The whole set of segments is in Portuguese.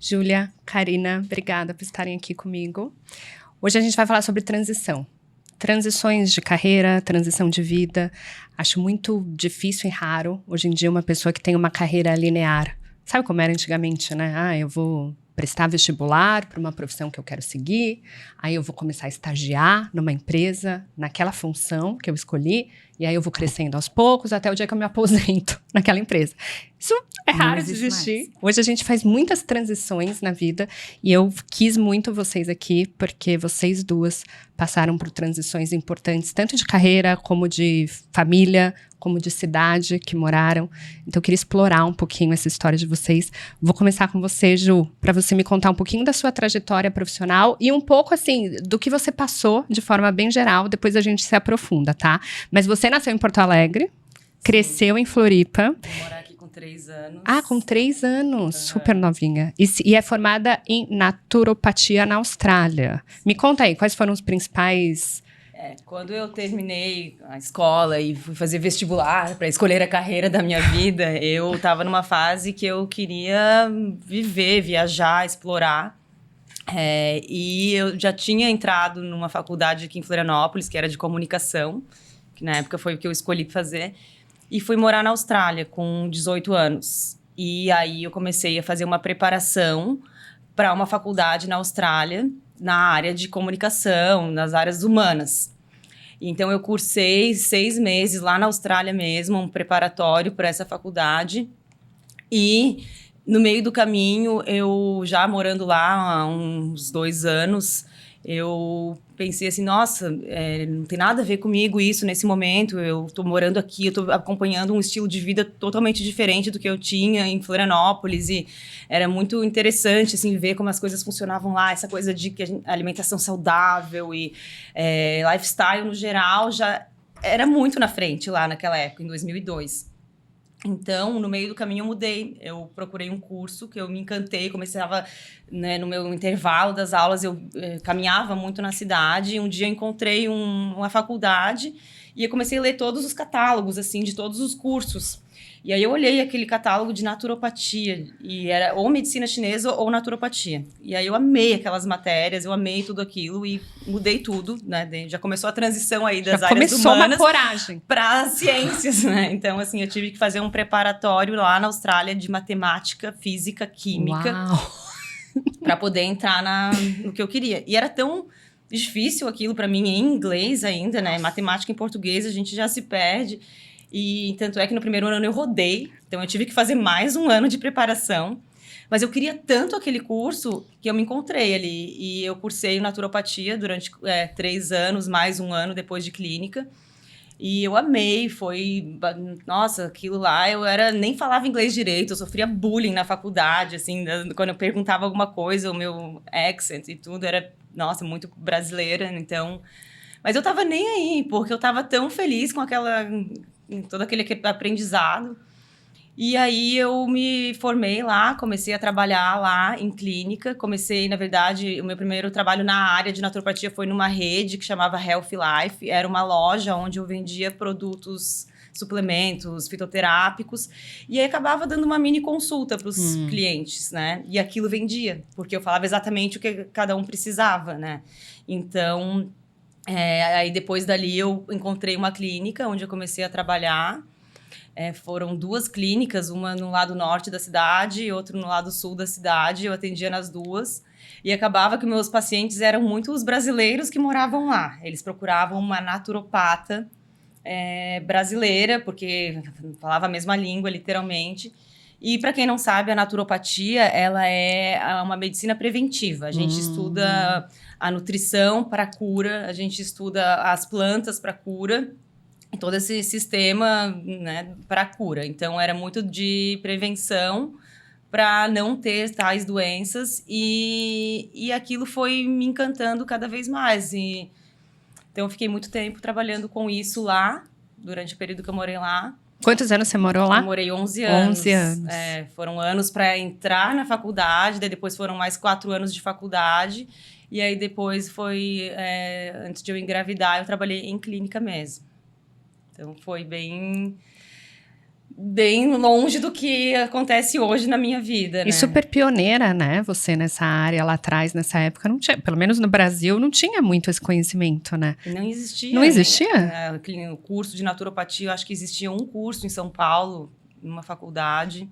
Júlia, Karina, obrigada por estarem aqui comigo. Hoje a gente vai falar sobre transição. Transições de carreira, transição de vida. Acho muito difícil e raro, hoje em dia, uma pessoa que tem uma carreira linear. Sabe como era antigamente, né? Eu vou prestar vestibular para uma profissão que eu quero seguir, aí eu vou começar a estagiar numa empresa, naquela função que eu escolhi, e aí eu vou crescendo aos poucos até o dia que eu me aposento naquela empresa. Isso é raro de existir. Hoje a gente faz muitas transições na vida e eu quis muito vocês aqui porque vocês duas passaram por transições importantes, tanto de carreira como de família, como de cidade que moraram. Então eu queria explorar um pouquinho essa história de vocês. Vou começar com você, Ju, para você me contar um pouquinho da sua trajetória profissional e um pouco, assim, do que você passou de forma bem geral. Depois a gente se aprofunda, tá? Mas você nasceu em Porto Alegre, cresceu em Floripa. Vou morar aqui com 3 anos. Ah, com 3 anos, super novinha. E é formada em naturopatia na Austrália. Me conta aí, quais foram os principais... Quando eu terminei a escola e fui fazer vestibular para escolher a carreira da minha vida, eu estava numa fase que eu queria viver, viajar, explorar. E eu já tinha entrado numa faculdade aqui em Florianópolis, que era de comunicação, que na época foi o que eu escolhi fazer, e fui morar na Austrália com 18 anos. E aí eu comecei a fazer uma preparação para uma faculdade na Austrália, na área de comunicação, nas áreas humanas. Então, eu cursei 6 meses lá na Austrália mesmo, um preparatório para essa faculdade. E, no meio do caminho, eu já morando lá há uns 2 anos, eu pensei assim, nossa, não tem nada a ver comigo isso nesse momento, eu estou morando aqui, eu estou acompanhando um estilo de vida totalmente diferente do que eu tinha em Florianópolis, e era muito interessante, assim, ver como as coisas funcionavam lá, essa coisa de alimentação saudável e lifestyle no geral já era muito na frente lá naquela época, em 2002. Então, no meio do caminho, eu mudei. Eu procurei um curso que eu me encantei. Começava, no meu intervalo das aulas, eu caminhava muito na cidade. E um dia eu encontrei uma faculdade e eu comecei a ler todos os catálogos, assim, de todos os cursos. E aí eu olhei aquele catálogo de naturopatia, e era ou medicina chinesa ou naturopatia. E aí eu amei aquelas matérias, eu amei tudo aquilo e mudei tudo, né? Já começou a transição aí das áreas humanas. Já começou uma coragem. Para ciências, né? Então, assim, eu tive que fazer um preparatório lá na Austrália de matemática, física, química. Para poder entrar no que eu queria. E era tão difícil aquilo para mim em inglês ainda, né? Matemática em português a gente já se perde. E tanto é que no primeiro ano eu rodei, então eu tive que fazer mais um ano de preparação. Mas eu queria tanto aquele curso que eu me encontrei ali. E eu cursei naturopatia durante 3 anos, mais um ano depois de clínica. E eu amei, nossa, aquilo lá, nem falava inglês direito, eu sofria bullying na faculdade, assim, quando eu perguntava alguma coisa, o meu accent e tudo era, nossa, muito brasileira, então... Mas eu tava nem aí, porque eu tava tão feliz com todo aquele aprendizado. E aí eu me formei lá, comecei a trabalhar lá em clínica. Comecei, na verdade, o meu primeiro trabalho na área de naturopatia foi numa rede que chamava Healthy Life. Era uma loja onde eu vendia produtos, suplementos, fitoterápicos. E aí acabava dando uma mini consulta para os clientes, né? E aquilo vendia, porque eu falava exatamente o que cada um precisava, né? Então... aí depois dali eu encontrei uma clínica onde eu comecei a trabalhar. Foram 2 clínicas, uma no lado norte da cidade e outra no lado sul da cidade. Eu atendia nas 2. E acabava que meus pacientes eram muito os brasileiros que moravam lá. Eles procuravam uma naturopata brasileira, porque falava a mesma língua, literalmente. E, para quem não sabe, a naturopatia ela é uma medicina preventiva. A gente estuda a nutrição para a cura, a gente estuda as plantas para a cura, e todo esse sistema, né, para a cura. Então, era muito de prevenção para não ter tais doenças, e aquilo foi me encantando cada vez mais. Então, eu fiquei muito tempo trabalhando com isso lá, durante o período que eu morei lá. Quantos anos você morou lá? Eu morei 11 anos. 11 anos. Foram anos para entrar na faculdade, daí depois foram mais 4 anos de faculdade. E aí depois antes de eu engravidar, eu trabalhei em clínica mesmo. Então foi bem bem longe do que acontece hoje na minha vida, né? E super pioneira, né? Você nessa área lá atrás, nessa época, não tinha, pelo menos no Brasil, não tinha muito esse conhecimento, né? Não existia. Não existia? O curso de naturopatia, eu acho que existia um curso em São Paulo, numa faculdade.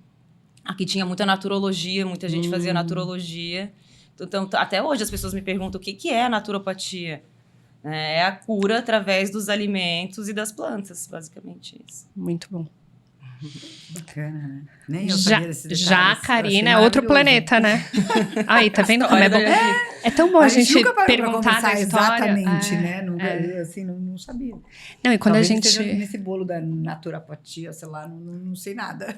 Aqui tinha muita naturologia, muita gente fazia naturologia. Então, até hoje as pessoas me perguntam o que é a naturopatia. É a cura através dos alimentos e das plantas, basicamente isso. Muito bom. Bacana, né? Nem eu sabia desse detalhe. Já a Karina é outro planeta, né? Aí, tá vendo como é bom? É tão bom a gente nunca parou perguntar pra da história. exatamente, né? No Brasil, assim, não sabia. Não, e quando Talvez a gente... esteja nesse bolo da naturopatia, sei lá, não sei nada.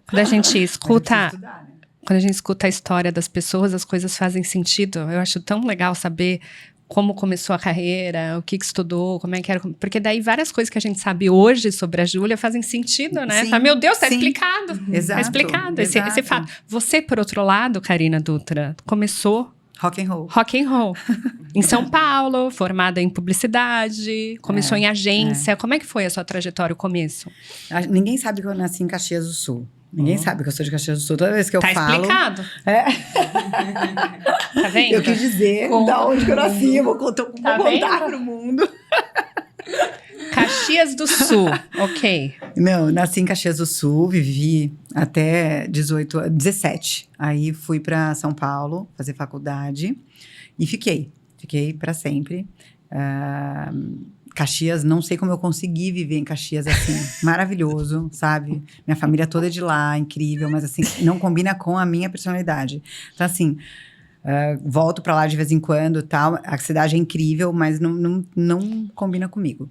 Quando a gente escuta... Estudar, né? Quando a gente escuta a história das pessoas, as coisas fazem sentido. Eu acho tão legal saber como começou a carreira, o que estudou, como é que era. Porque daí várias coisas que a gente sabe hoje sobre a Júlia fazem sentido, né? Sim, Tá, meu Deus, tá sim. explicado. Exato, Tá explicado esse exato. fato. Você, por outro lado, Karina Dutra, começou Rock and roll. rock and roll em São Paulo, formada em publicidade, começou em agência. Como é que foi a sua trajetória, o começo? Ninguém sabe que eu nasci em Caxias do Sul. Ninguém sabe que eu sou de Caxias do Sul. Toda vez que eu Tá falo... explicado. É. Tá vendo? Eu quis dizer da onde que eu nasci. Eu vou contar vendo? pro mundo. Caxias do Sul, ok. Não, nasci em Caxias do Sul, vivi até 17. Aí fui para São Paulo fazer faculdade e fiquei para sempre. Caxias, não sei como eu consegui viver em Caxias assim, maravilhoso, sabe? Minha família toda é de lá, incrível, mas assim, não combina com a minha personalidade. Então assim, volto para lá de vez em quando, tal. A cidade é incrível, mas não combina comigo.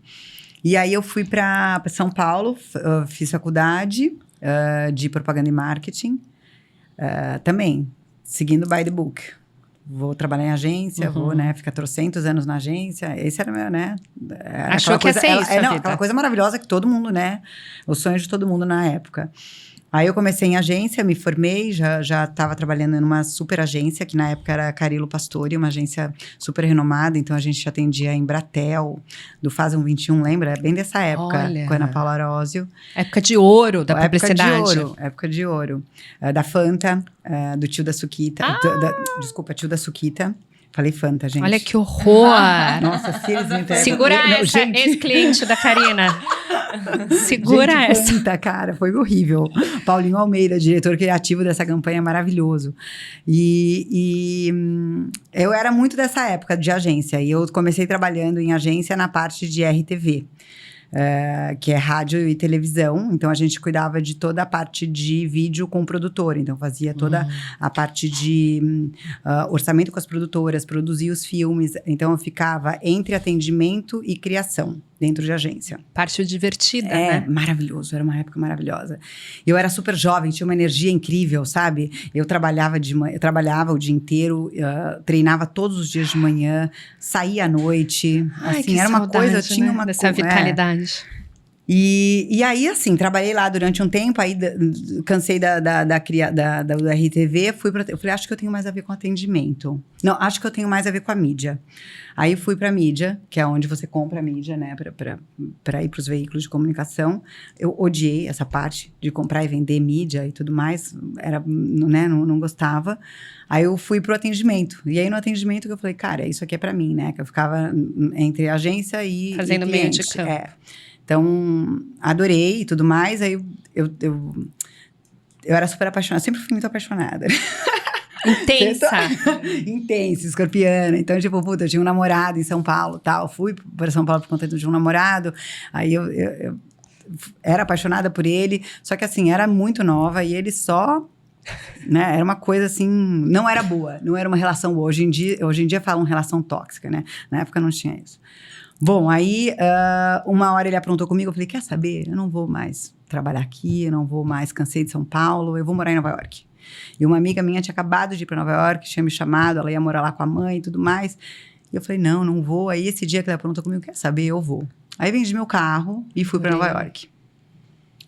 E aí eu fui para São Paulo, fiz faculdade de propaganda e marketing, também seguindo by the book. Vou trabalhar em agência, vou, né, ficar 300 anos na agência. Esse era o meu, né? Achou que ia ser isso, a vida. Aquela coisa maravilhosa que todo mundo, né? O sonho de todo mundo na época. Aí eu comecei em agência, me formei, já estava trabalhando numa super agência, que na época era Carilo Pastori, uma agência super renomada, então a gente atendia em Embratel, do Fazem 21, lembra? Bem dessa época, Olha. com a Ana Paula Arósio. Época de ouro da publicidade. Época de ouro. Da Fanta, do tio da Suquita. Desculpa, tio da Suquita. Falei Fanta, gente. Olha que horror! Nossa, se eles me entregam... Segura Não, essa, gente. ex-cliente da Karina. Segura Gente, essa. Fanta, cara, foi horrível. Paulinho Almeida, diretor criativo dessa campanha, maravilhoso. E eu era muito dessa época de agência. E eu comecei trabalhando em agência na parte de RTV. Que é rádio e televisão. Então, a gente cuidava de toda a parte de vídeo com o produtor. Então, fazia toda a parte de orçamento com as produtoras, produzia os filmes. Então, eu ficava entre atendimento e criação dentro de agência. Parte divertida, né? Maravilhoso. Era uma época maravilhosa. Eu era super jovem, tinha uma energia incrível, sabe? Eu trabalhava o dia inteiro, treinava todos os dias de manhã, saía à noite. Ai, assim, que era uma saudade, coisa, eu tinha né? uma Dessa vitalidade. E aí, assim, trabalhei lá durante um tempo, aí cansei do RTV, eu falei, acho que eu tenho mais a ver com atendimento. Não, acho que eu tenho mais a ver com a mídia. Aí fui pra mídia, que é onde você compra a mídia, né, pra ir pros veículos de comunicação. Eu odiei essa parte de comprar e vender mídia e tudo mais, né, não gostava. Aí eu fui pro atendimento. E aí no atendimento que eu falei, cara, isso aqui é pra mim, né, que eu ficava entre agência e fazendo meio de cliente. campo. Então, adorei e tudo mais. Aí eu era super apaixonada, sempre fui muito apaixonada. Intensa. Intensa, escorpiana. Então, tipo, puta, eu tinha um namorado em São Paulo, tal. Fui para São Paulo por conta de um namorado. Aí eu era apaixonada por ele. Só que, assim, era muito nova e ele só... Né? Era uma coisa assim, não era boa. Não era uma relação boa. Hoje em dia falam relação tóxica, né? Na época não tinha isso. Bom, aí uma hora ele aprontou comigo, eu falei, quer saber? Eu não vou mais trabalhar aqui, eu não vou mais, cansei de São Paulo, eu vou morar em Nova York. E uma amiga minha tinha acabado de ir para Nova York, tinha me chamado, ela ia morar lá com a mãe e tudo mais. E eu falei, não vou. Aí esse dia que ela aprontou comigo, quer saber? Eu vou. Aí vendi meu carro e fui para Nova York.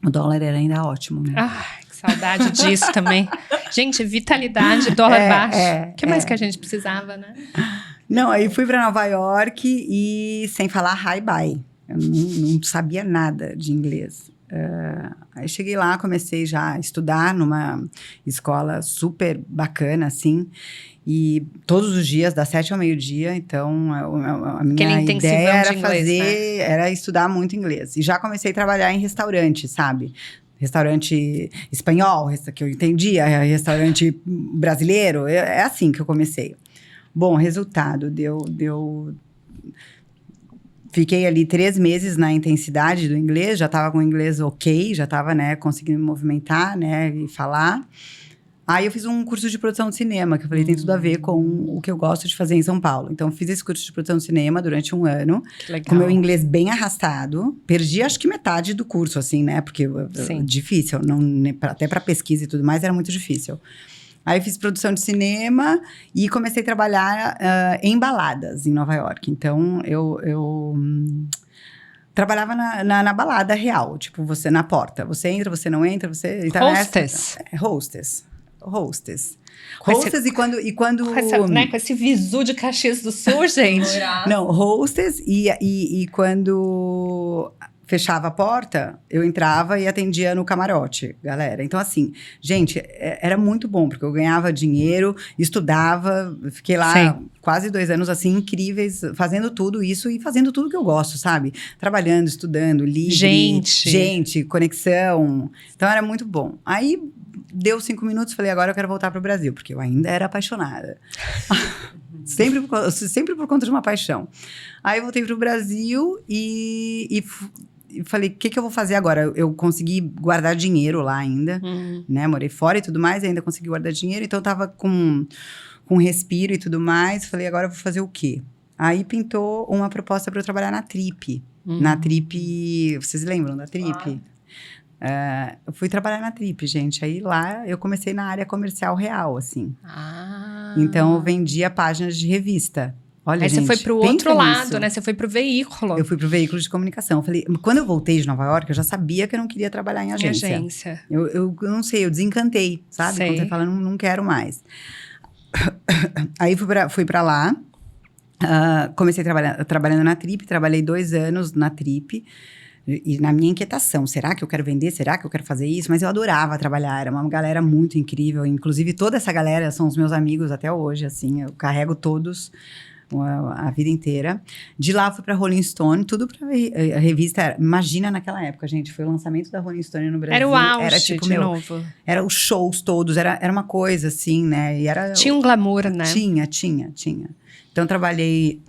O dólar era ainda ótimo, né? Ai, que saudade disso também. Gente, vitalidade, dólar baixo. O que mais que a gente precisava, né? Não, aí fui para Nova York e sem falar hi-bye. Eu não sabia nada de inglês. Aí cheguei lá, comecei já a estudar numa escola super bacana, assim. E todos os dias, das 7 ao meio-dia. Então, a minha ideia era fazer, era estudar muito inglês. E já comecei a trabalhar em restaurante, sabe? Restaurante espanhol, que eu entendia, restaurante brasileiro. É assim que eu comecei. Bom, resultado, Fiquei ali 3 meses na intensidade do inglês, já estava com o inglês ok, já estava, né, conseguindo me movimentar, né, e falar. Aí eu fiz um curso de produção de cinema, que eu falei, tem tudo a ver com o que eu gosto de fazer em São Paulo. Então, fiz esse curso de produção de cinema durante 1 ano. Que legal. Com meu inglês bem arrastado. Perdi, acho que metade do curso, assim, né? Porque difícil, até para pesquisa e tudo mais, era muito difícil. Aí fiz produção de cinema e comecei a trabalhar em baladas em Nova York. Então, eu trabalhava na balada real. Tipo, você na porta. Você entra, você não entra, você... Hostess. Hostess. E quando... Com esse visu de Caxias do Sul, gente. Não, hostess e quando... fechava a porta, eu entrava e atendia no camarote, galera. Então, assim, gente, era muito bom, porque eu ganhava dinheiro, estudava, fiquei lá quase 2 anos, assim, incríveis, fazendo tudo isso e fazendo tudo que eu gosto, sabe? Trabalhando, estudando, livre. Gente, conexão. Então, era muito bom. Aí, deu 5 minutos, falei, agora eu quero voltar para o Brasil, porque eu ainda era apaixonada. sempre por conta de uma paixão. Aí, eu voltei para o Brasil e falei, o que eu vou fazer agora? Eu consegui guardar dinheiro lá ainda, né? Morei fora e tudo mais, ainda consegui guardar dinheiro. Então, eu tava com respiro e tudo mais. Falei, agora eu vou fazer o quê? Aí, pintou uma proposta para eu trabalhar na Trip. Na Trip, vocês lembram da Trip? Claro. Eu fui trabalhar na Trip, gente. Aí, lá, eu comecei na área comercial real, assim. Então, eu vendia páginas de revista. Olha, aí gente, você foi pro outro lado, né? Você foi pro veículo. Eu fui pro veículo de comunicação. Eu falei, quando eu voltei de Nova York, eu já sabia que eu não queria trabalhar em agência. Eu não sei, eu desencantei, sabe? Quando você fala, não quero mais. Aí fui pra lá. Comecei trabalhando na Trip. Trabalhei 2 anos na Trip. E na minha inquietação, será que eu quero vender? Será que eu quero fazer isso? Mas eu adorava trabalhar, era uma galera muito incrível. Inclusive, toda essa galera são os meus amigos até hoje, assim. Eu carrego todos a vida inteira. De lá, eu fui pra Rolling Stone, tudo pra a revista. Imagina naquela época, gente, foi o lançamento da Rolling Stone no Brasil. Era o auge, era, tipo, novo. Era os shows todos, era uma coisa, assim, né? E era, tinha um glamour, né? Tinha. Então, trabalhei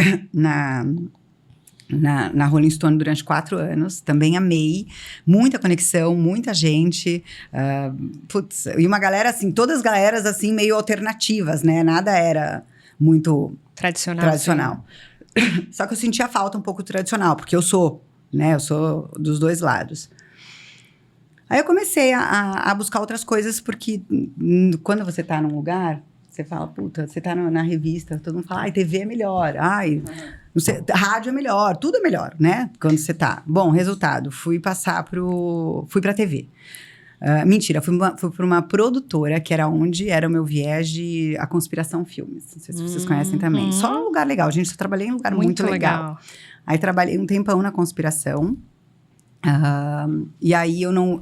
na Rolling Stone durante 4 anos, também amei, muita conexão, muita gente, e uma galera assim, todas as galeras assim, meio alternativas, né, nada era muito tradicional. Só que eu sentia falta um pouco tradicional, porque eu sou dos 2 lados. Aí eu comecei a buscar outras coisas, porque quando você tá num lugar, você fala, puta, você tá na revista, todo mundo fala, ai, TV é melhor, não sei, rádio é melhor, tudo é melhor, né? Quando você tá. Bom, resultado, fui pra TV. Mentira, fui pra uma produtora, que era onde era o meu viés de A Conspiração Filmes. Não sei se vocês conhecem também. Só um lugar legal, gente, eu trabalhei em um lugar muito legal. Aí trabalhei um tempão na Conspiração. E aí eu não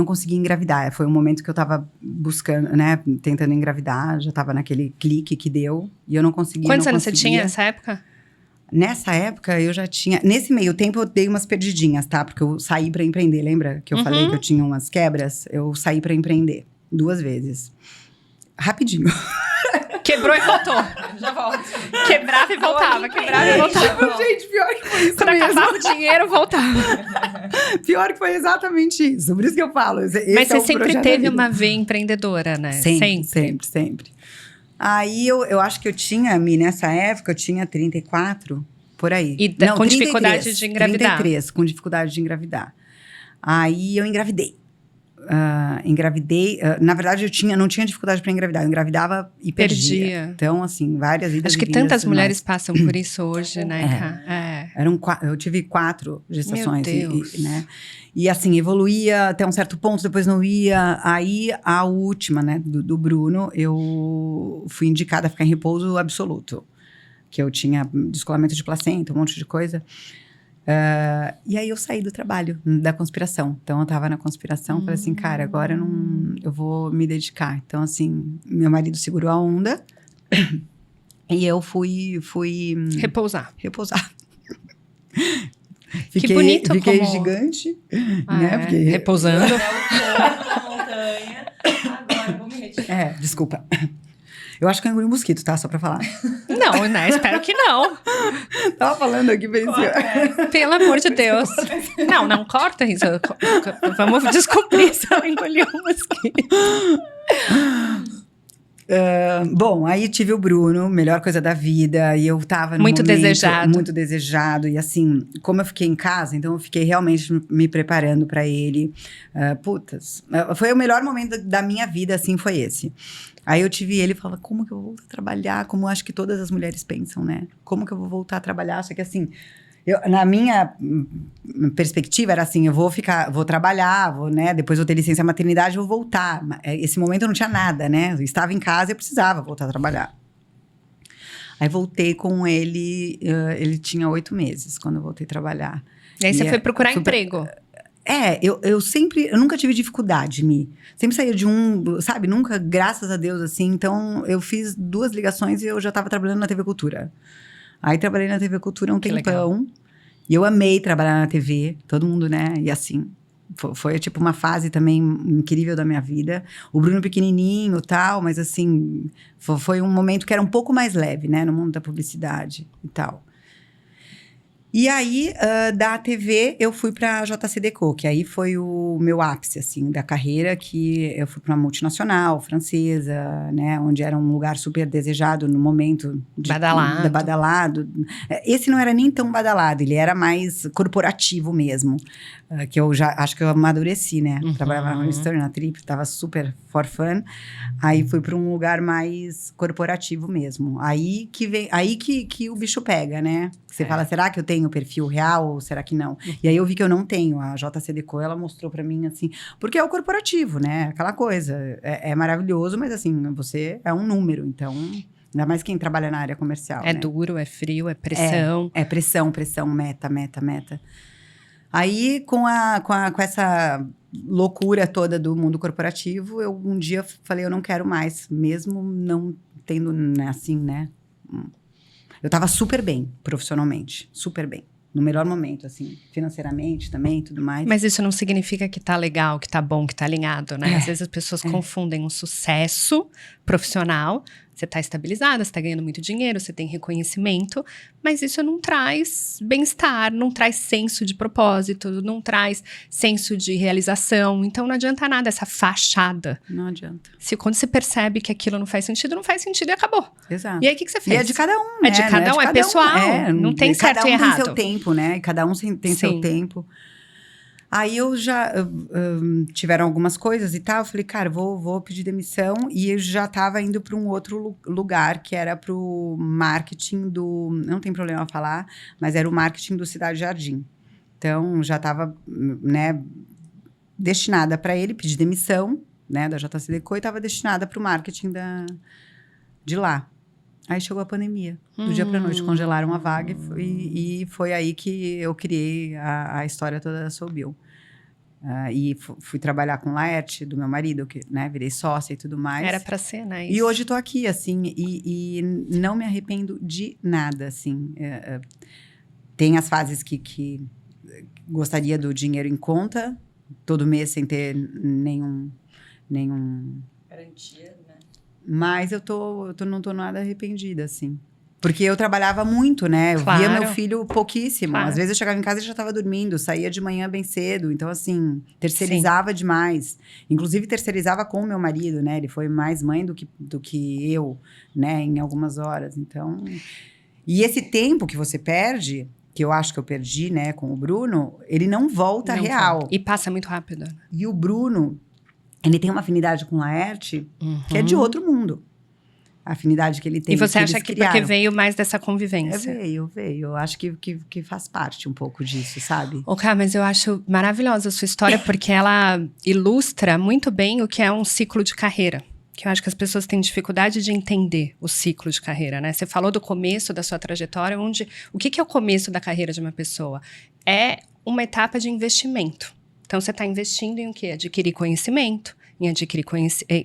consegui engravidar. Foi um momento que eu tava buscando, né? Tentando engravidar. Já tava naquele clique que deu. E eu não conseguia. Quantos anos você tinha nessa época? Nessa época, eu já tinha... Nesse meio tempo, eu dei umas perdidinhas, tá? Porque eu saí pra empreender. Lembra que eu falei que eu tinha umas quebras? Eu saí pra empreender 2 vezes. Rapidinho. Quebrou e voltou. Já volto. Quebrava e voltava, Gente, pior que foi isso. Quando acabava o dinheiro, voltava. Pior que foi exatamente isso. Por isso que eu falo. Mas você sempre teve uma veia empreendedora, né? Sempre. Aí eu acho que eu tinha, nessa época, eu tinha 34, por aí. E com 33, dificuldade de engravidar. 33, com dificuldade de engravidar. Aí eu engravidei. Na verdade, eu não tinha dificuldade para engravidar. Eu engravidava e perdia. Então, assim, várias idas. Acho que tantas mulheres passam por isso hoje, né, Eu tive 4 gestações. Meu Deus. Né? E assim, evoluía até um certo ponto, depois não ia. Aí, a última, né, do Bruno, eu fui indicada a ficar em repouso absoluto. Que eu tinha descolamento de placenta, um monte de coisa. E aí eu saí do trabalho, da conspiração. Então eu tava na conspiração, falei assim, cara, agora eu vou me dedicar. Então assim, meu marido segurou a onda e eu fui Repousar. Fiquei, Que bonito fiquei como... gigante, né? Porque... Repousando. Montanha. Agora eu vou me retirar. Desculpa. Eu acho que eu engoli um mosquito, tá? Só pra falar. Não, né? Espero que não. Tava falando aqui, pensei. Pelo amor de Deus. Não corta isso. Vamos descobrir se eu engoli um mosquito. Bom, aí tive o Bruno, melhor coisa da vida, e eu tava no Muito momento desejado. muito desejado, e assim, como eu fiquei em casa, então eu fiquei realmente me preparando pra ele. Foi o melhor momento da minha vida, assim, foi esse. Aí eu tive ele e falava, como que eu vou voltar a trabalhar? Como eu acho que todas as mulheres pensam, né? Como que eu vou voltar a trabalhar? Só que assim, na minha perspectiva era assim, eu vou trabalhar, né? Depois vou ter licença maternidade, vou voltar. Esse momento eu não tinha nada, né? Eu estava em casa e eu precisava voltar a trabalhar. Aí voltei com ele, ele tinha 8 meses quando eu voltei a trabalhar. E aí você foi procurar emprego. Eu nunca tive dificuldade, sempre saía sabe, nunca, graças a Deus, assim, então eu fiz 2 ligações e eu já estava trabalhando na TV Cultura. Aí trabalhei na TV Cultura um tempão, e eu amei trabalhar na TV, todo mundo, né, e assim, foi tipo uma fase também incrível da minha vida. O Bruno pequenininho e tal, mas assim, foi um momento que era um pouco mais leve, né, no mundo da publicidade e tal. E aí, da TV, eu fui pra JCDecaux, que aí foi o meu ápice, assim, da carreira, que eu fui pra uma multinacional francesa, né, onde era um lugar super desejado no momento. Badalado. Esse não era nem tão badalado, ele era mais corporativo mesmo, que eu já, acho que eu amadureci, né, trabalhava na Stern, na Trip, tava super for fun, aí fui pra um lugar mais corporativo mesmo, aí que o bicho pega, né, você fala, será que eu tenho o perfil real ou será que não? E aí eu vi que eu não tenho. A JCDecaux, ela mostrou pra mim, assim... Porque é o corporativo, né? Aquela coisa. É maravilhoso, mas assim, você é um número. Então, ainda mais quem trabalha na área comercial, É né? duro, é frio, é pressão. É pressão, meta. Aí, com essa loucura toda do mundo corporativo, eu um dia falei, eu não quero mais. Mesmo não tendo, né, assim, né... Eu tava super bem, profissionalmente. Super bem. No melhor momento, assim. Financeiramente também, tudo mais. Mas isso não significa que tá legal, que tá bom, que tá alinhado, né? Às vezes as pessoas confundem um sucesso profissional. Você tá estabilizada, você tá ganhando muito dinheiro, você tem reconhecimento. Mas isso não traz bem-estar, não traz senso de propósito, não traz senso de realização. Então não adianta nada essa fachada. Não adianta. Quando você percebe que aquilo não faz sentido e acabou. Exato. E aí o que você fez? E é de cada um, né? É de cada um, é pessoal. Não tem certo e errado. Cada um tem seu tempo, né? Cada um tem seu tempo. Aí eu já... tiveram algumas coisas e tal. Eu falei, cara, vou pedir demissão. E eu já estava indo para um outro lugar, que era para o marketing do... Não tem problema falar, mas era o marketing do Cidade Jardim. Então, já estava, né, destinada para ele, pedir demissão, né, da JCDecaux, e estava destinada para o marketing de lá. Aí chegou a pandemia. Do dia pra noite, congelaram a vaga e foi aí que eu criei a história toda da Soul Bill. E fui trabalhar com o Laerte, do meu marido, que, né, virei sócia e tudo mais. Era pra ser, né? E hoje tô aqui, assim, e não me arrependo de nada, assim. Tem as fases que gostaria do dinheiro em conta, todo mês sem ter nenhum... Garantia, né? Mas não tô nada arrependida, assim. Porque eu trabalhava muito, né? Eu via meu filho pouquíssimo. Às vezes eu chegava em casa e já estava dormindo. Saía de manhã bem cedo. Então, assim, terceirizava demais. Inclusive, terceirizava com o meu marido, né? Ele foi mais mãe do que eu, né? Em algumas horas. Então... E esse tempo que você perde... que eu acho que eu perdi, né? Com o Bruno... Ele não volta real. E passa muito rápido. E o Bruno... Ele tem uma afinidade com o Laerte que é de outro mundo. A afinidade que ele tem. E você acha que porque veio mais dessa convivência? Veio. Eu acho que faz parte um pouco disso, sabe? Cá, mas eu acho maravilhosa a sua história porque ela ilustra muito bem o que é um ciclo de carreira. Que eu acho que as pessoas têm dificuldade de entender o ciclo de carreira, né? Você falou do começo da sua trajetória, o que é o começo da carreira de uma pessoa? é uma etapa de investimento. Então, você está investindo em o quê? Adquirir conhecimento, em adquirir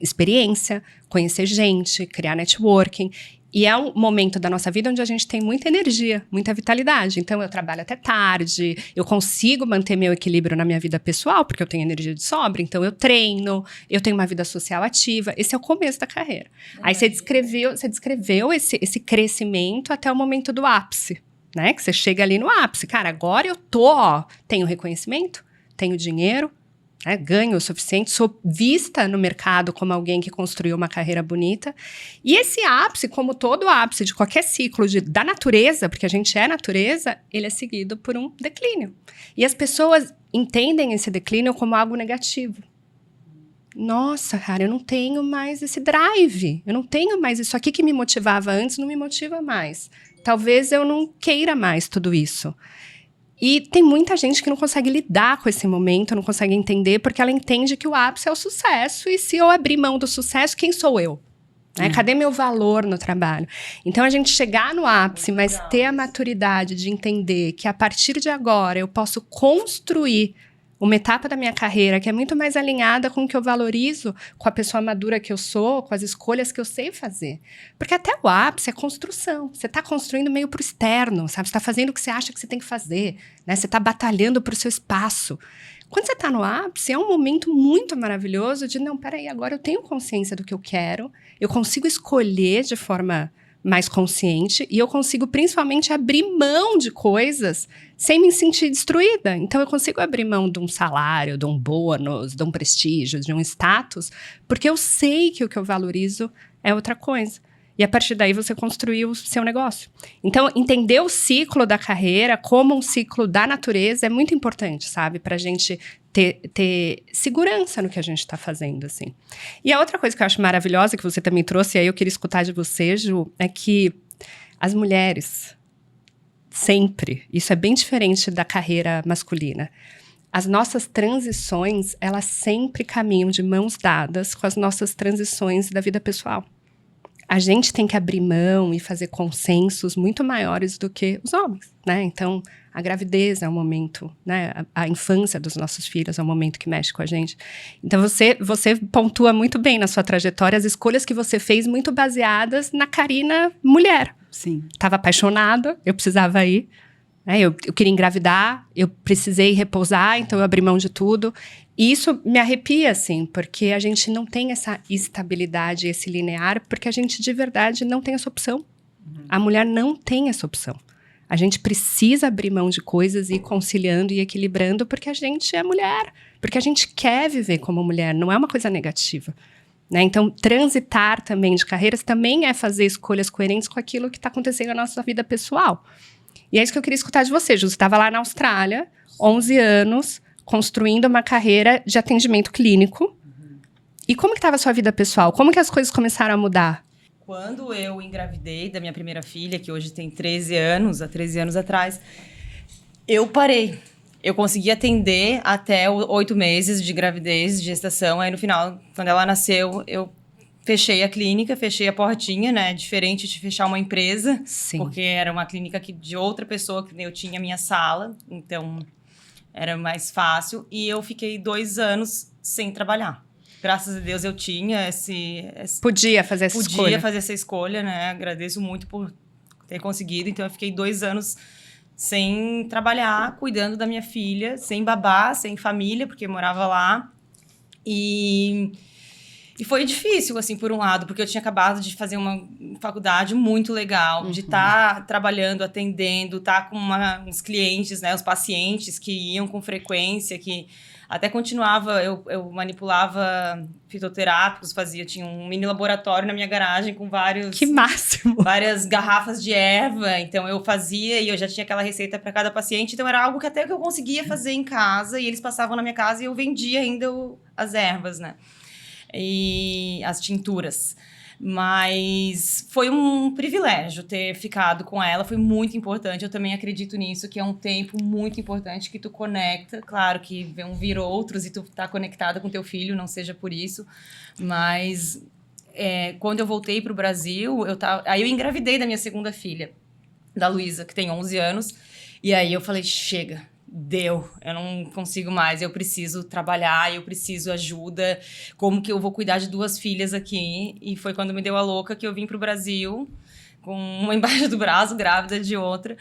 experiência, conhecer gente, criar networking. E é um momento da nossa vida onde a gente tem muita energia, muita vitalidade. Então, eu trabalho até tarde, eu consigo manter meu equilíbrio na minha vida pessoal, porque eu tenho energia de sobra. Então, eu treino, eu tenho uma vida social ativa. Esse é o começo da carreira. Aí, você descreveu esse crescimento até o momento do ápice, né? Que você chega ali no ápice. Cara, agora eu tenho reconhecimento, tenho dinheiro, né, ganho o suficiente, sou vista no mercado como alguém que construiu uma carreira bonita. E esse ápice, como todo ápice de qualquer ciclo da natureza, porque a gente é natureza, ele é seguido por um declínio. E as pessoas entendem esse declínio como algo negativo. Nossa, cara, eu não tenho mais esse drive. Eu não tenho mais isso aqui que me motivava antes, não me motiva mais. Talvez eu não queira mais tudo isso. E tem muita gente que não consegue lidar com esse momento, não consegue entender, porque ela entende que o ápice é o sucesso, e se eu abrir mão do sucesso, quem sou eu? Né? Cadê meu valor no trabalho? Então, a gente chegar no ápice, mas ter a maturidade de entender que a partir de agora eu posso construir uma etapa da minha carreira que é muito mais alinhada com o que eu valorizo, com a pessoa madura que eu sou, com as escolhas que eu sei fazer. Porque até o ápice é construção. Você está construindo meio para o externo, sabe? Você está fazendo o que você acha que você tem que fazer, né? Você está batalhando para o seu espaço. Quando você está no ápice, é um momento muito maravilhoso de, não, peraí, agora eu tenho consciência do que eu quero, eu consigo escolher de forma mais consciente, e eu consigo principalmente abrir mão de coisas sem me sentir destruída. Então, eu consigo abrir mão de um salário, de um bônus, de um prestígio, de um status, porque eu sei que o que eu valorizo é outra coisa. E a partir daí você construiu o seu negócio. Então, entender o ciclo da carreira como um ciclo da natureza é muito importante, sabe? Pra gente ter segurança no que a gente está fazendo, assim. E a outra coisa que eu acho maravilhosa, que você também trouxe, e aí eu queria escutar de você, Ju, é que as mulheres, sempre, isso é bem diferente da carreira masculina, as nossas transições, elas sempre caminham de mãos dadas com as nossas transições da vida pessoal. A gente tem que abrir mão e fazer consensos muito maiores do que os homens, né? Então, a gravidez é um momento, né? A infância dos nossos filhos é um momento que mexe com a gente. Então, você pontua muito bem na sua trajetória as escolhas que você fez muito baseadas na Carina mulher. Sim. Estava apaixonada, eu precisava ir. Né? Eu queria engravidar, eu precisei repousar, então eu abri mão de tudo. E isso me arrepia, assim, porque a gente não tem essa estabilidade, esse linear, porque a gente, de verdade, não tem essa opção. A mulher não tem essa opção. A gente precisa abrir mão de coisas e ir conciliando e equilibrando, porque a gente é mulher. Porque a gente quer viver como mulher, não é uma coisa negativa. Né? Então, transitar também de carreiras também é fazer escolhas coerentes com aquilo que está acontecendo na nossa vida pessoal. E é isso que eu queria escutar de você, Ju. Você estava lá na Austrália, 11 anos, construindo uma carreira de atendimento clínico. E como que estava a sua vida pessoal? Como que as coisas começaram a mudar? Quando eu engravidei da minha primeira filha, que hoje tem 13 anos, há 13 anos atrás, eu parei. Eu consegui atender até 8 meses de gravidez, de gestação. Aí, no final, quando ela nasceu, eu fechei a clínica, fechei a portinha, né? Diferente de fechar uma empresa. Sim. Porque era uma clínica de outra pessoa, que eu tinha a minha sala. Então, era mais fácil. E eu fiquei 2 anos sem trabalhar. Graças a Deus eu tinha Podia fazer essa escolha. Podia fazer essa escolha, né? Agradeço muito por ter conseguido. Então, eu fiquei 2 anos sem trabalhar, cuidando da minha filha, sem babá, sem família, porque eu morava lá. E foi difícil, assim, por um lado, porque eu tinha acabado de fazer uma faculdade muito legal, de estar trabalhando, atendendo, estar com uns clientes, né? Os pacientes que iam com frequência, que até continuava, eu manipulava fitoterápicos, tinha um mini laboratório na minha garagem com Que máximo! várias garrafas de erva, então eu fazia e eu já tinha aquela receita para cada paciente, então era algo que até que eu conseguia fazer em casa, e eles passavam na minha casa e eu vendia ainda as ervas, né? E as tinturas. Mas foi um privilégio ter ficado com ela, foi muito importante. Eu também acredito nisso, que é um tempo muito importante que tu conecta. Claro que vão vir outros e tu tá conectada com teu filho, não seja por isso. Mas quando eu voltei pro Brasil, aí eu engravidei da minha segunda filha, da Luísa, que tem 11 anos. E aí eu falei, chega, deu, eu não consigo mais, eu preciso trabalhar, eu preciso ajuda, como que eu vou cuidar de 2 filhas aqui? E foi quando me deu a louca que eu vim pro Brasil, com uma embaixo do braço, grávida de outra.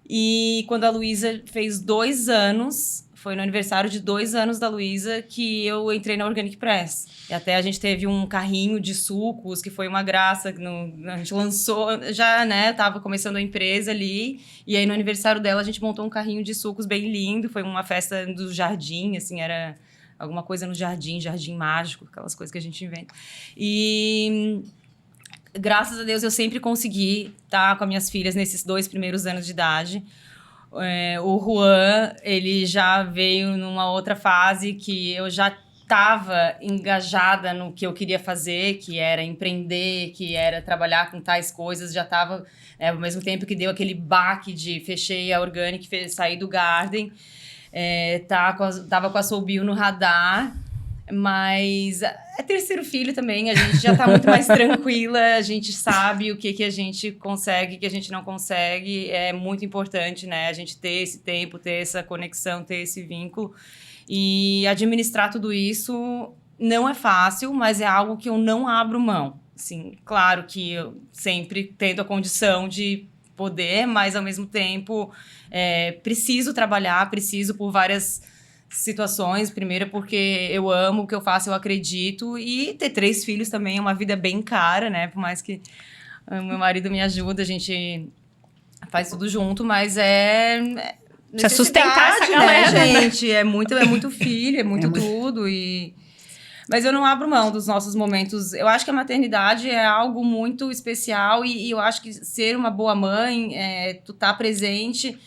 E quando a Luísa fez 2 anos, foi no aniversário de 2 anos da Luísa que eu entrei na Organic Press. E até a gente teve um carrinho de sucos, que foi uma graça. A gente lançou, já, né, tava começando a empresa ali. E aí, no aniversário dela, a gente montou um carrinho de sucos bem lindo. Foi uma festa do jardim, assim, era alguma coisa no jardim, jardim mágico, aquelas coisas que a gente inventa. E graças a Deus, eu sempre consegui estar com as minhas filhas nesses 2 primeiros anos de idade. O Juan, ele já veio numa outra fase que eu já estava engajada no que eu queria fazer, que era empreender, que era trabalhar com tais coisas, já estava, ao mesmo tempo que deu aquele baque de fechei a Organic, saí do Garden, tava com a Soul Bio no radar, mas é terceiro filho também, a gente já tá muito mais tranquila, a gente sabe o que a gente consegue, o que a gente não consegue, é muito importante, né, a gente ter esse tempo, ter essa conexão, ter esse vínculo, e administrar tudo isso não é fácil, mas é algo que eu não abro mão, assim, claro que eu sempre tendo a condição de poder, mas ao mesmo tempo preciso trabalhar, preciso por várias situações, primeiro porque eu amo o que eu faço, eu acredito, e ter 3 filhos também é uma vida bem cara, né, por mais que o meu marido me ajuda, a gente faz tudo junto, mas precisa sustentar essa galera, né, gente, é muito filho, é muito tudo, mas eu não abro mão dos nossos momentos. Eu acho que a maternidade é algo muito especial e eu acho que ser uma boa mãe, tu tá presente.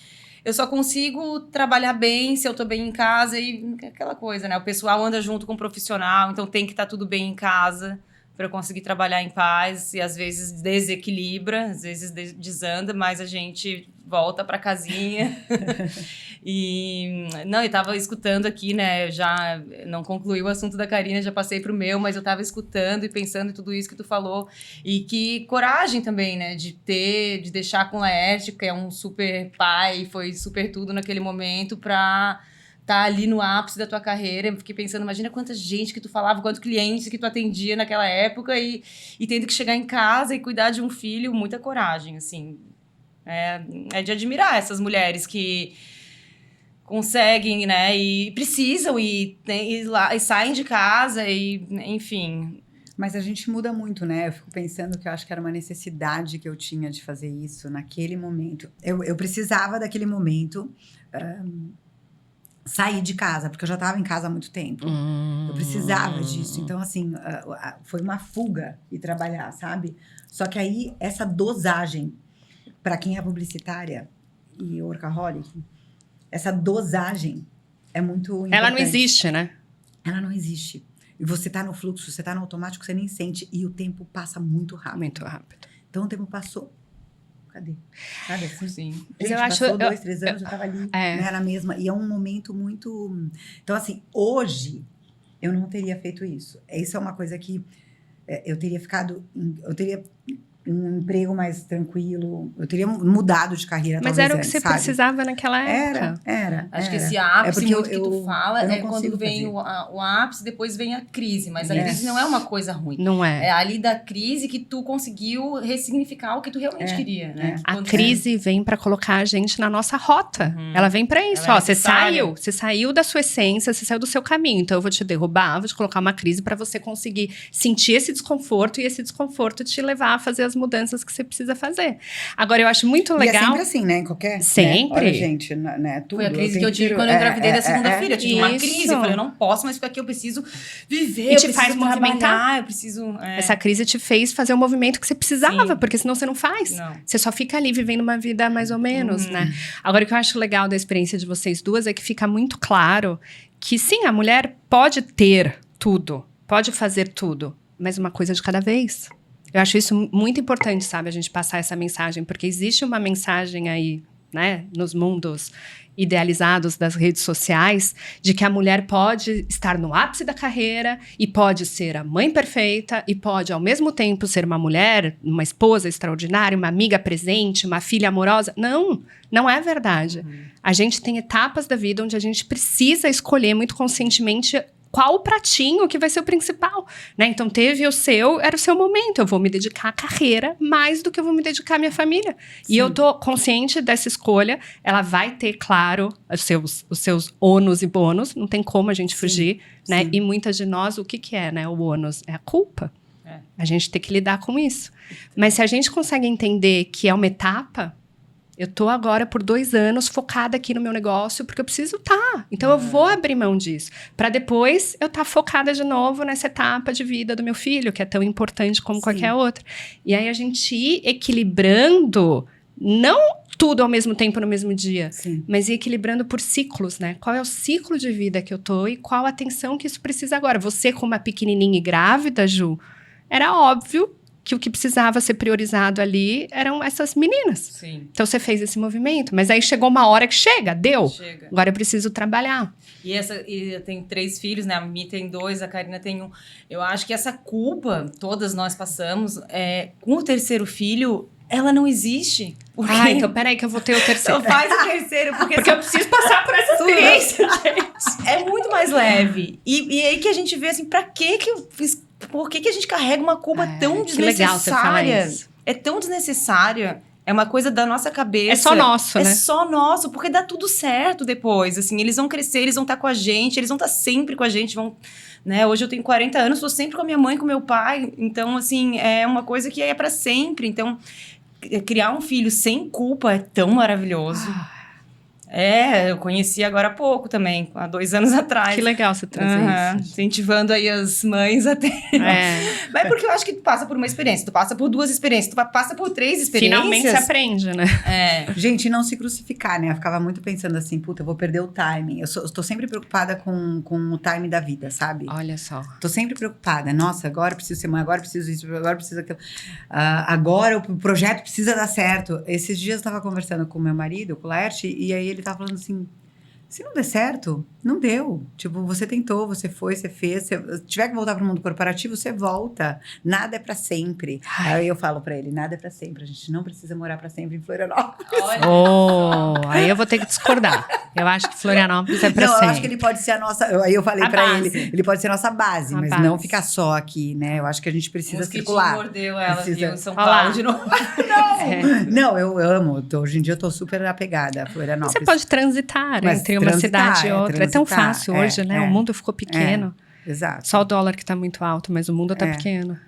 Eu só consigo trabalhar bem se eu tô bem em casa e aquela coisa, né? O pessoal anda junto com o profissional, então tem que estar tudo bem em casa para eu conseguir trabalhar em paz. E às vezes desequilibra, às vezes desanda, mas a gente volta para casinha. Eu tava escutando aqui, né? Já não concluí o assunto da Karina, já passei pro meu, mas eu tava escutando e pensando em tudo isso que tu falou. E que coragem também, né? De deixar com o Laerte, que é um super pai, foi super tudo naquele momento, pra tá ali no ápice da tua carreira. Eu fiquei pensando, imagina quanta gente que tu falava, quantos clientes que tu atendia naquela época e tendo que chegar em casa e cuidar de um filho, muita coragem, assim. É de admirar essas mulheres que conseguem, né, e precisam e saem de casa e, enfim. Mas a gente muda muito, né? Eu fico pensando que eu acho que era uma necessidade que eu tinha de fazer isso naquele momento. Eu precisava daquele momento sair de casa, porque eu já estava em casa há muito tempo. Eu precisava disso. Então, assim, foi uma fuga ir trabalhar, sabe? Só que aí, essa dosagem, para quem é publicitária e workaholic, essa dosagem é muito importante. Ela não existe, né? Ela não existe. E você tá no fluxo, você tá no automático, você nem sente. E o tempo passa muito rápido. Muito rápido. Então, o tempo passou. Cadê? Sabe assim? Sim. Gente, eu passou acho, 2, 3 anos, eu tava ali, né, na mesma. E é um momento muito... Então, assim, hoje, eu não teria feito isso. Isso é uma coisa que eu teria ficado... Eu teria um emprego mais tranquilo, eu teria mudado de carreira, mas talvez era o que você sabe? precisava naquela época. Era. Acho que esse ápice muito que tu fala eu não é quando consigo vem fazer. o ápice, depois vem a crise. Mas a crise não é uma coisa ruim. Não é. É ali da crise que tu conseguiu ressignificar o que tu realmente queria, né? A Quando crise vem para colocar a gente na nossa rota. Ela vem para isso. Ela é Ó, necessária. você saiu da sua essência, você saiu do seu caminho. Então eu vou te derrubar, vou te colocar uma crise para você conseguir sentir esse desconforto e esse desconforto te levar a fazer as mudanças que você precisa fazer. Agora eu acho muito legal. E é sempre assim, né? Em qualquer. Sempre. Né? Olha, gente, né? Tudo. foi a crise que eu tive quando eu engravidei da segunda filha. Eu tive uma Isso. crise. Eu falei, eu não posso mais ficar aqui, eu preciso viver. E te eu faz preciso movimentar. trabalhar, eu preciso. Essa crise te fez fazer o movimento que você precisava, Sim. porque senão você não faz. Não. Você só fica ali vivendo uma vida mais ou menos, né? Agora, o que eu acho legal da experiência de vocês duas é que fica muito claro que, sim, a mulher pode ter tudo, pode fazer tudo, mas uma coisa de cada vez. Eu acho isso muito importante, sabe? A gente passar essa mensagem, porque existe uma mensagem aí né, nos mundos idealizados das redes sociais, de que a mulher pode estar no ápice da carreira e pode ser a mãe perfeita e pode, ao mesmo tempo, ser uma mulher, uma esposa extraordinária, uma amiga presente, uma filha amorosa. Não, não é verdade. A gente tem etapas da vida onde a gente precisa escolher muito conscientemente qual o pratinho que vai ser o principal, né? Então, teve o seu, era o seu momento. Eu vou me dedicar à carreira mais do que eu vou me dedicar à minha família. Sim. E eu tô consciente dessa escolha. Ela vai ter, claro, os seus ônus e bônus. Não tem como a gente fugir, né? Sim. E muitas de nós, o que é, né? O ônus é a culpa. É. A gente tem que lidar com isso. Mas se a gente consegue entender que é uma etapa... Eu tô agora por 2 anos focada aqui no meu negócio porque eu preciso estar. Então eu vou abrir mão disso. Para depois eu estar focada de novo nessa etapa de vida do meu filho, que é tão importante como qualquer outra. E aí a gente ir equilibrando, não tudo ao mesmo tempo no mesmo dia, mas ir equilibrando por ciclos, né? Qual é o ciclo de vida que eu tô e qual a atenção que isso precisa agora. Você, como uma pequenininha e grávida, Ju, era óbvio que o que precisava ser priorizado ali eram essas meninas. Sim. Então, você fez esse movimento. Mas aí, chegou uma hora que deu. Chega. Agora eu preciso trabalhar. E eu tenho 3 filhos, né? A Mimi tem 2, a Karina tem 1. Eu acho que essa culpa, todas nós passamos, com o 3º filho, ela não existe. Porque... então peraí que eu vou ter o 3º. Então faz o 3º, porque eu preciso passar por essa experiência, gente. É muito mais leve. E aí que a gente vê, assim, pra que eu fiz... Por que a gente carrega uma culpa tão desnecessária? Legal você falar isso. É tão desnecessária. É uma coisa da nossa cabeça. É só nosso, né? É só nosso, porque dá tudo certo depois. Assim, eles vão crescer, eles vão estar com a gente, eles vão estar sempre com a gente. Né? Hoje eu tenho 40 anos, estou sempre com a minha mãe, com o meu pai. Então, assim, é uma coisa que é para sempre. Então, criar um filho sem culpa é tão maravilhoso. Eu conheci agora há pouco também, há 2 anos atrás. Que legal você trazer isso. Incentivando aí as mães até. Mas porque eu acho que tu passa por uma experiência, tu passa por 2 experiências, tu passa por 3 experiências. Finalmente você aprende, né? Gente, não se crucificar, né? Eu ficava muito pensando assim, puta, eu vou perder o timing. Eu tô sempre preocupada com o timing da vida, sabe? Olha só. Tô sempre preocupada. Nossa, agora eu preciso ser mãe, agora eu preciso isso, agora eu preciso aquilo. Agora o projeto precisa dar certo. Esses dias eu tava conversando com o meu marido, com o Laerte, e aí ele tava falando assim, se não der certo, não deu. Tipo, você tentou, você foi, você fez. Se tiver que voltar para o mundo corporativo, você volta. Nada é para sempre. Aí eu falo para ele, nada é para sempre. A gente não precisa morar para sempre em Florianópolis. Aí eu vou ter que discordar. Eu acho que Florianópolis é para sempre. Eu acho que ele pode ser a nossa... Aí eu falei para ele pode ser a nossa base, mas não ficar só aqui, né? Eu acho que a gente precisa circular. Mordeu ela, viu? Em São Paulo de novo. Não, eu amo. Hoje em dia eu tô super apegada a Florianópolis. Você pode transitar entre uma cidade e outra. É tão fácil hoje, né? O mundo ficou pequeno. Exato. Só o dólar que tá muito alto, mas o mundo tá pequeno.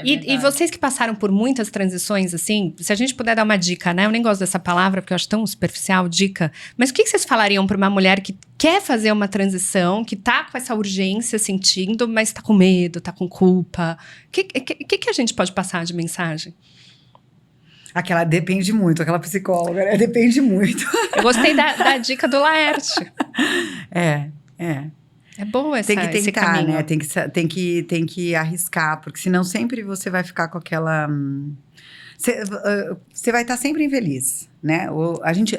E vocês que passaram por muitas transições, assim, se a gente puder dar uma dica, né? Eu nem gosto dessa palavra, porque eu acho tão superficial, dica. Mas o que vocês falariam para uma mulher que quer fazer uma transição, que tá com essa urgência sentindo, mas tá com medo, tá com culpa? O que a gente pode passar de mensagem? Aquela depende muito, aquela psicóloga, né? Depende muito. Eu gostei da dica do Laerte. É boa esse caminho. Tem que tentar, né? Tem que arriscar, porque senão sempre você vai ficar com aquela... Você vai estar sempre infeliz, né?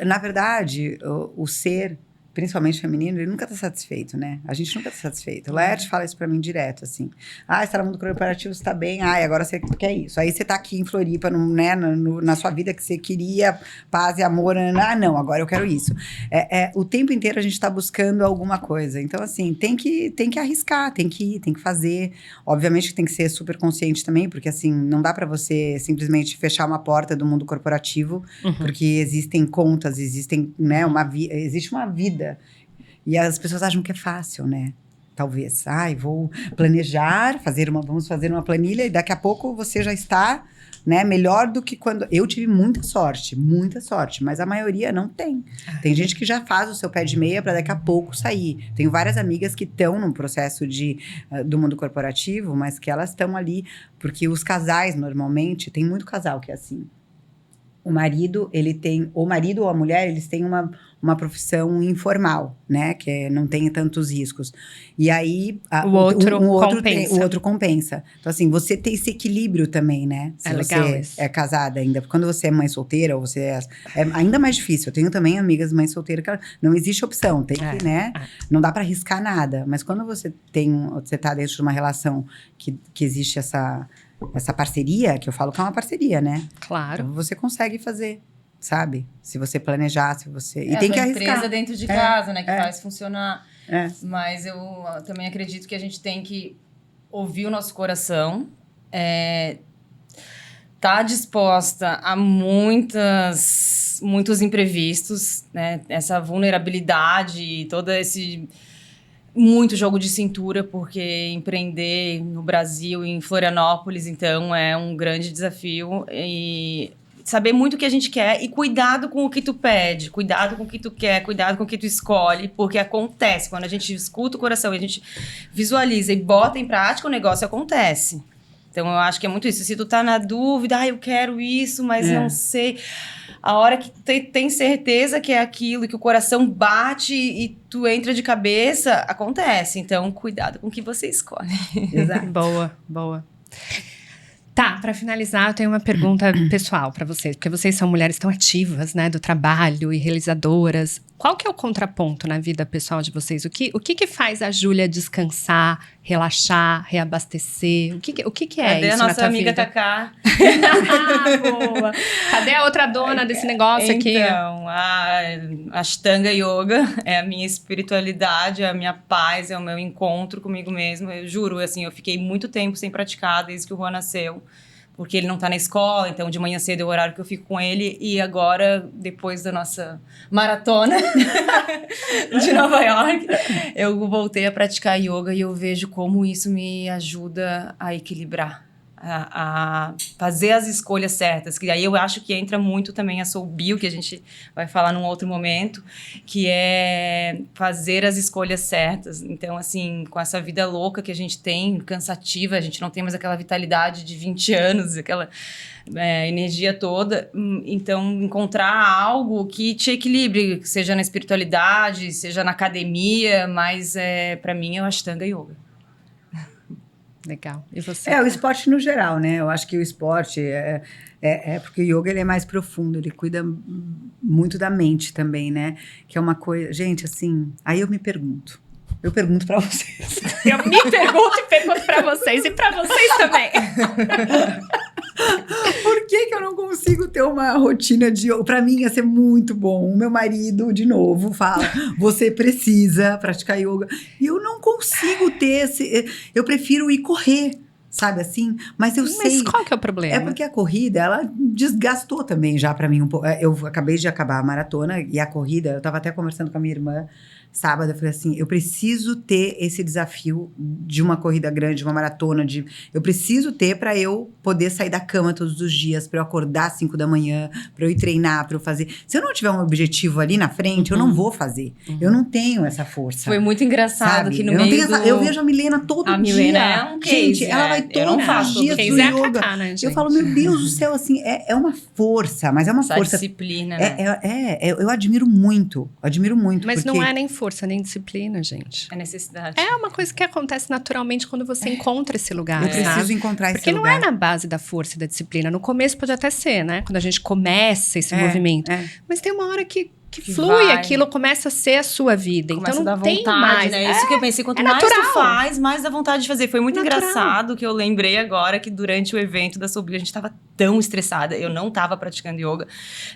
Na verdade, o ser, principalmente feminino, ele nunca está satisfeito, né? A gente nunca está satisfeito. O Laerte fala isso pra mim direto, assim. Você tá no mundo corporativo, você tá bem. Agora você quer isso. Aí você tá aqui em Floripa, né, na sua vida que você queria, paz e amor. Não, agora eu quero isso. O tempo inteiro a gente tá buscando alguma coisa. Então, assim, tem que arriscar, tem que ir, tem que fazer. Obviamente que tem que ser super consciente também, porque, assim, não dá pra você simplesmente fechar uma porta do mundo corporativo, porque existem contas, existem, né, existe uma vida. E as pessoas acham que é fácil, né? Talvez. Vou planejar, vamos fazer uma planilha e daqui a pouco você já está, né, melhor do que quando... Eu tive muita sorte, mas a maioria não tem. Tem gente que já faz o seu pé de meia para daqui a pouco sair. Tenho várias amigas que estão no processo do mundo corporativo, mas que elas estão ali, porque os casais, normalmente, tem muito casal que é assim. o marido ou a mulher, eles têm uma profissão informal, né? Que não tem tantos riscos. E aí, o outro compensa. Então, assim, você tem esse equilíbrio também, né? Se você é casada ainda. Quando você é mãe solteira, ou você é ainda mais difícil. Eu tenho também amigas mães solteiras que não existe opção. Tem que, né? Não dá para arriscar nada. Mas quando você tá dentro de uma relação que existe essa parceria, que eu falo que é uma parceria, né? Claro. Então, você consegue fazer. Sabe? Se você planejar, se você... E tem que arriscar. Empresa dentro de casa, né? Que faz funcionar. Mas eu também acredito que a gente tem que ouvir o nosso coração. Tá disposta a muitos imprevistos, né? Essa vulnerabilidade, todo esse... Muito jogo de cintura, porque empreender no Brasil, em Florianópolis, então, é um grande desafio. E... saber muito o que a gente quer e cuidado com o que tu pede, cuidado com o que tu quer, cuidado com o que tu escolhe, porque acontece. Quando a gente escuta o coração e a gente visualiza e bota em prática, o negócio acontece. Então, eu acho que é muito isso. Se tu tá na dúvida, eu quero isso, mas não sei. A hora que tem certeza que é aquilo, que o coração bate e tu entra de cabeça, acontece. Então, cuidado com o que você escolhe. Exato. Boa. Tá, para finalizar, eu tenho uma pergunta pessoal para vocês, porque vocês são mulheres tão ativas, né, do trabalho e realizadoras. Qual que é o contraponto na vida pessoal de vocês? O que faz a Júlia descansar, relaxar, reabastecer? O que é Cadê isso a nossa amiga Cacá? Boa! Cadê a outra dona desse negócio aqui? Então, a Ashtanga Yoga é a minha espiritualidade, é a minha paz, é o meu encontro comigo mesma. Eu juro, assim, eu fiquei muito tempo sem praticar desde que o Juan nasceu. Porque ele não tá na escola, então de manhã cedo é o horário que eu fico com ele. E agora, depois da nossa maratona de Nova York, eu voltei a praticar yoga e eu vejo como isso me ajuda a equilibrar, a fazer as escolhas certas. Que aí eu acho que entra muito também a Soul Bio, que a gente vai falar num outro momento, que é fazer as escolhas certas. Então, assim, com essa vida louca que a gente tem, cansativa, a gente não tem mais aquela vitalidade de 20 anos, aquela energia toda. Então, encontrar algo que te equilibre, seja na espiritualidade, seja na academia, mas para mim é o Ashtanga Yoga. Legal. E você? O esporte no geral, né? Eu acho que o esporte porque o yoga ele é mais profundo, ele cuida muito da mente também, né? Que é uma coisa... Gente, assim, aí eu pergunto pra vocês. Eu me pergunto e pergunto pra vocês e pra vocês também. Por que eu não consigo ter uma rotina de yoga? Pra mim ia ser muito bom. O meu marido, de novo, fala, você precisa praticar yoga. E eu não consigo ter eu prefiro ir correr, sabe assim? Mas sei... Mas qual que é o problema? É porque a corrida, ela desgastou também já pra mim um pouco. Eu acabei de acabar a maratona e a corrida, eu tava até conversando com a minha irmã sábado, eu falei assim, eu preciso ter esse desafio de uma corrida grande, uma maratona, eu preciso ter para eu poder sair da cama todos os dias, para eu acordar às 5 da manhã, para eu ir treinar, para eu fazer. Se eu não tiver um objetivo ali na frente, eu não vou fazer. Eu não tenho essa força. Foi muito engraçado, sabe? Que no meio eu vejo a Milena todo dia. A Milena é um case, gente, ela vai todos os dias pro yoga. Cacá, né, eu falo, meu Deus do céu, assim, é uma força, mas é uma força... disciplina, né? Eu admiro muito, Mas porque... não é nem força, nem disciplina, gente. É necessidade. É uma coisa que acontece naturalmente quando você encontra esse lugar, Eu preciso encontrar esse lugar. Porque não é na base da força e da disciplina. No começo pode até ser, né? Quando a gente começa esse movimento. Mas tem uma hora que flui, aquilo começa a ser a sua vida. Começa então a não dar tem vontade, mais. né? Isso que eu pensei, quanto mais tu faz, mais dá vontade de fazer. Foi muito engraçado que eu lembrei agora que durante o evento da Soul Bio a gente tava tão estressada. Eu não tava praticando yoga.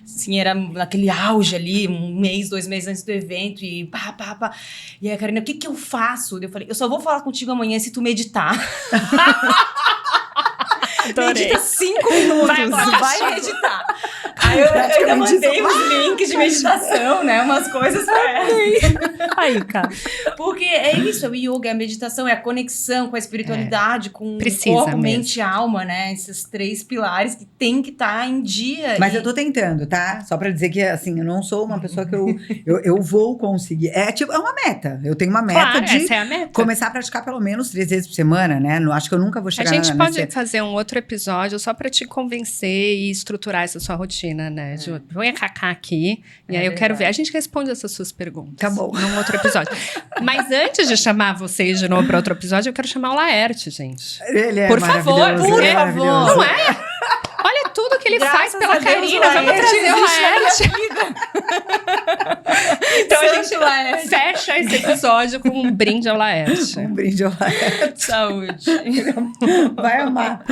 Assim, era naquele auge ali, 1 mês, 2 meses antes do evento e pá. E aí a Karina, o que eu faço? Eu falei, eu só vou falar contigo amanhã se tu meditar. Medita 5 minutos, vai meditar. Aí eu ainda mandei os links de meditação, né? Umas coisas pra ela. Aí, cara. Porque é isso, o yoga, a meditação, é a conexão com a espiritualidade, com o corpo, mente e alma, né? Esses 3 pilares que tem que estar em dia. Mas eu tô tentando, tá? Só pra dizer que, assim, eu não sou uma pessoa que eu vou conseguir. É uma meta. Eu tenho uma meta essa é a meta. Começar a praticar pelo menos 3 vezes por semana, né? Não, acho que eu nunca vou chegar A gente pode fazer um outro episódio só pra te convencer e estruturar essa sua rotina. bacana, né, Ju? Põe a Cacá aqui, e aí eu quero ver. A gente responde essas suas perguntas. Tá bom. Num outro episódio. Mas antes de chamar vocês de novo para outro episódio, eu quero chamar o Laerte, gente. Ele é Por favor, maravilhoso, por ele é favor. maravilhoso. Não é? Olha tudo que ele faz Graças pela a Deus, Karina. Vamos Laerte trazer o existe na Laerte. Então a gente Santo Laerte. fecha esse episódio com um brinde ao Laerte. Um brinde ao Laerte. Saúde. Vai amar.